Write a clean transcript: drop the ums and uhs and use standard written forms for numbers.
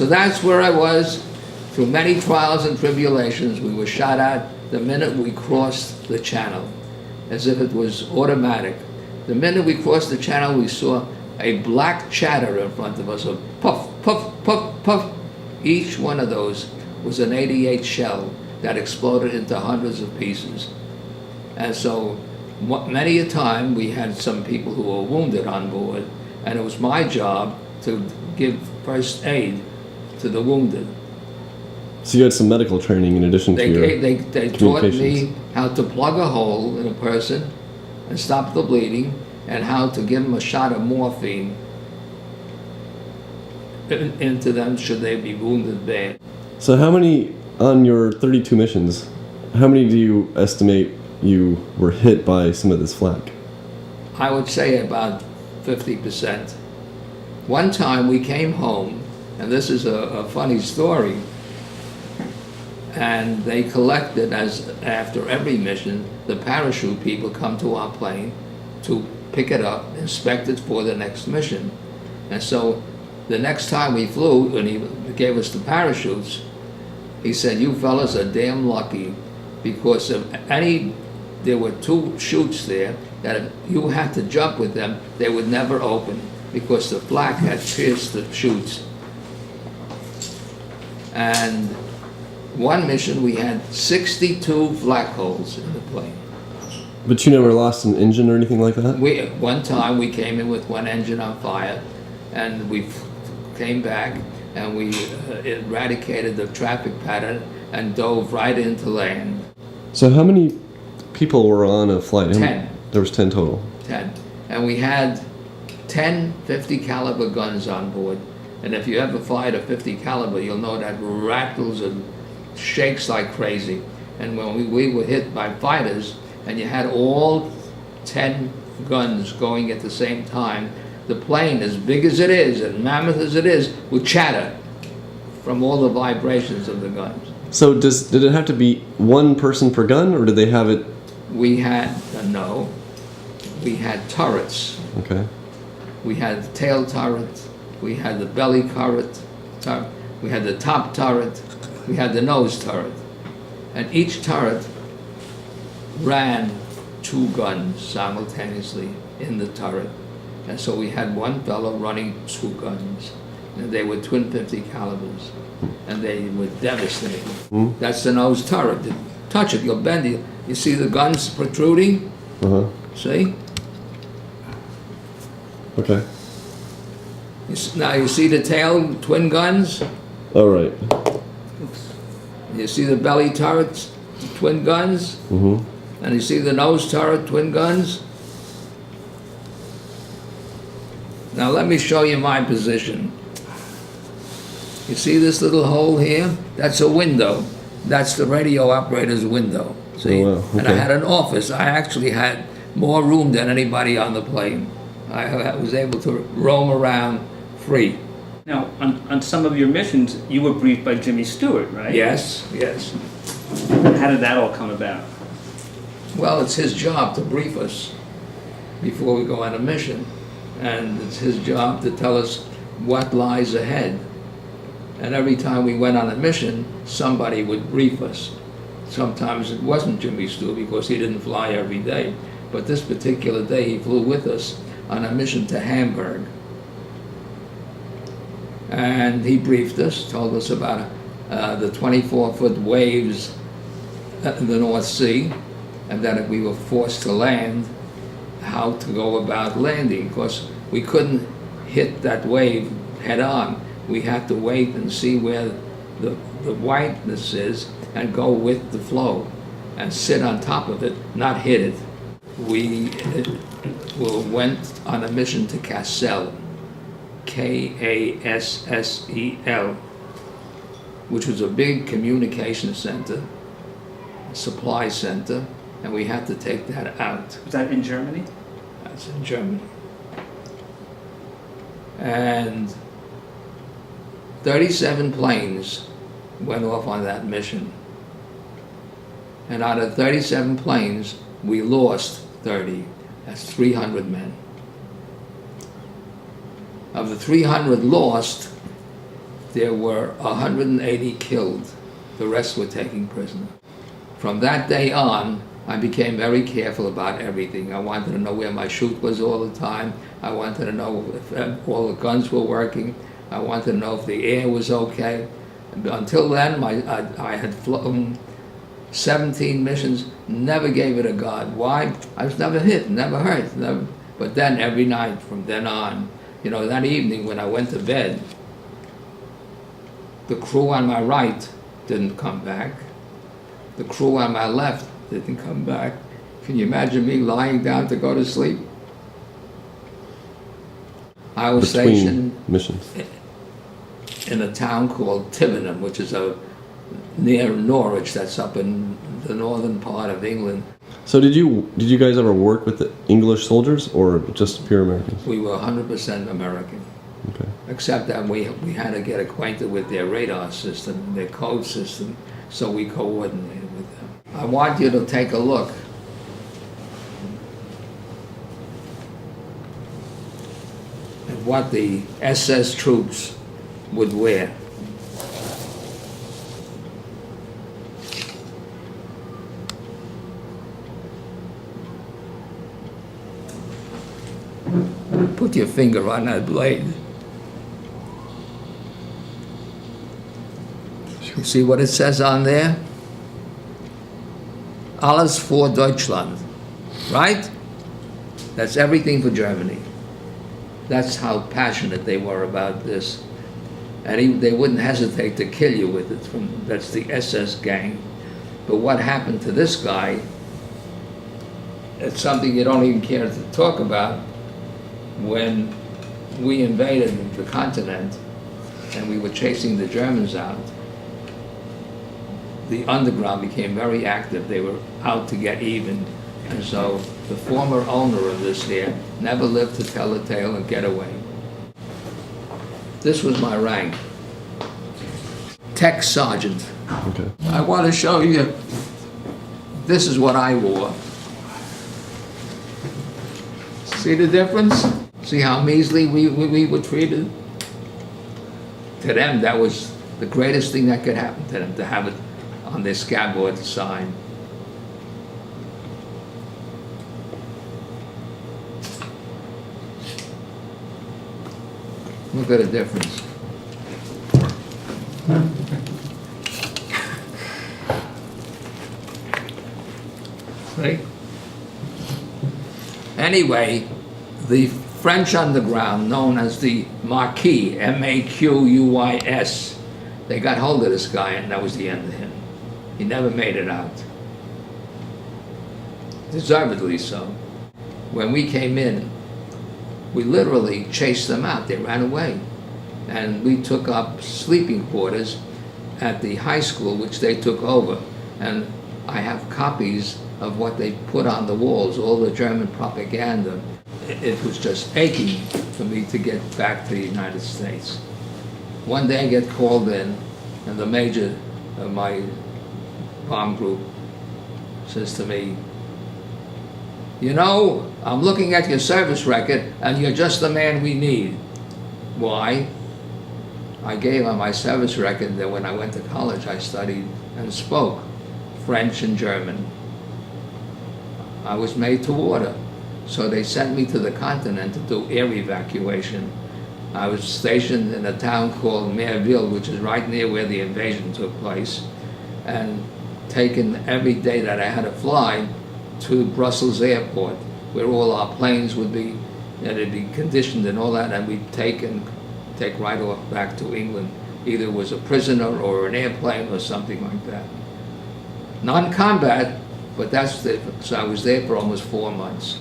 So that's where I was. Through many trials and tribulations, we were shot at the minute we crossed the channel, as if it was automatic. The minute we crossed the channel, we saw a black chatter in front of us, a puff, puff, puff, puff. Each one of those was an 88 shell that exploded into hundreds of pieces. And so many a time we had some people who were wounded on board, and it was my job to give first aid to the wounded. So you had some medical training in addition to your They taught me how to plug a hole in a person and stop the bleeding, and how to give them a shot of morphine into them should they be wounded bad. So how many, on your 32 missions, how many do you estimate you were hit by some of this flak? I would say about 50%. One time we came home, and this is a funny story, and they collected, as after every mission, the parachute people come to our plane to pick it up, inspect it for the next mission. And so the next time we flew, when he gave us the parachutes, he said, "You fellas are damn lucky, because there were 2 chutes there that if you had to jump with them, they would never open, because the flak had pierced the chutes." And one mission we had 62 flak holes in the plane. But you never lost an engine or anything like that? One time we came in with one engine on fire, and we came back and we eradicated the traffic pattern and dove right into land. So how many people were on a flight? 10. There was 10 total. 10. And we had 10 50 caliber guns on board. And if you ever fired a 50 caliber, you'll know that rattles and shakes like crazy. And when we were hit by fighters, and you had all 10 guns going at the same time, the plane, as big as it is and mammoth as it is, would chatter from all the vibrations of the guns. So did it have to be one person per gun, or did they have it? We had, no, we had turrets. Okay. We had the tail turret, we had the belly turret, we had the top turret, we had the nose turret. And each turret ran 2 guns simultaneously in the turret. And so we had one fellow running 2 guns. And they were twin 50 calibers. And they were devastating. Mm. That's the nose turret. You touch it, you'll bend it. You see the guns protruding? Uh-huh. See? Okay. Now you see the tail, twin guns? All right. You see the belly turrets, twin guns? Mm-hmm. And you see the nose turret, twin guns? Now let me show you my position. You see this little hole here? That's a window. That's the radio operator's window. See? Oh, wow. Okay. And I had an office. I actually had more room than anybody on the plane. I was able to roam around free. Now, on some of your missions, you were briefed by Jimmy Stewart, right? Yes, yes. How did that all come about? Well, it's his job to brief us before we go on a mission. And it's his job to tell us what lies ahead. And every time we went on a mission, somebody would brief us. Sometimes it wasn't Jimmy Stewart because he didn't fly every day. But this particular day, he flew with us on a mission to Hamburg. And he briefed us, told us about the 24-foot waves in the North Sea, and that if we were forced to land, how to go about landing. Because we couldn't hit that wave head on. We had to wait and see where the whiteness is and go with the flow and sit on top of it, not hit it. We went on a mission to Kassel, Kassel, which was a big communication center, supply center, and we had to take that out. Was that in Germany? That's in Germany. And 37 planes went off on that mission. And out of 37 planes, we lost 30. That's 300 men. Of the 300 lost, there were 180 killed. The rest were taken prisoner. From that day on, I became very careful about everything. I wanted to know where my chute was all the time. I wanted to know if all the guns were working. I wanted to know if the air was okay. Until then, I had flown 17 missions, never gave it a God. Why? I was never hit, never hurt. Never. But then every night from then on, you know, that evening when I went to bed, the crew on my right didn't come back. The crew on my left didn't come back. Can you imagine me lying down to go to sleep? I was stationed missions in a town called Tiverton, which is near Norwich, that's up in the northern part of England. So did you guys ever work with the English soldiers or just pure Americans? We were 100% American. Okay. Except that we had to get acquainted with their radar system, their code system, so we coordinated with them. I want you to take a look at what the SS troops would wear. Put your finger on that blade. You see what it says on there? Alles für Deutschland, right? That's everything for Germany. That's how passionate they were about this. And they wouldn't hesitate to kill you with it. That's the SS gang. But what happened to this guy, it's something you don't even care to talk about. When we invaded the continent and we were chasing the Germans out, the underground became very active. They were out to get even. And so the former owner of this here never lived to tell the tale and get away. This was my rank. Tech sergeant. Okay. I want to show you, this is what I wore. See the difference? See how measly we were treated? To them, that was the greatest thing that could happen to them, to have it on their scabbard sign. Look at the difference. See? Anyway, the French underground, known as the Marquis, M-A-Q-U-I-S, they got hold of this guy and that was the end of him. He never made it out. Deservedly so. When we came in, we literally chased them out. They ran away. And we took up sleeping quarters at the high school, which they took over. And I have copies of what they put on the walls, all the German propaganda. It was just aching for me to get back to the United States. One day I get called in, and the major of my bomb group says to me, "You know, I'm looking at your service record, and you're just the man we need." Why? I gave on my service record that when I went to college, I studied and spoke French and German. I was made to order. So they sent me to the continent to do air evacuation. I was stationed in a town called Merville, which is right near where the invasion took place, and taken every day that I had to fly to Brussels airport, where all our planes would be, and it'd be conditioned and all that, and we'd take right off back to England. Either it was a prisoner or an airplane or something like that. Non-combat, but so I was there for almost 4 months.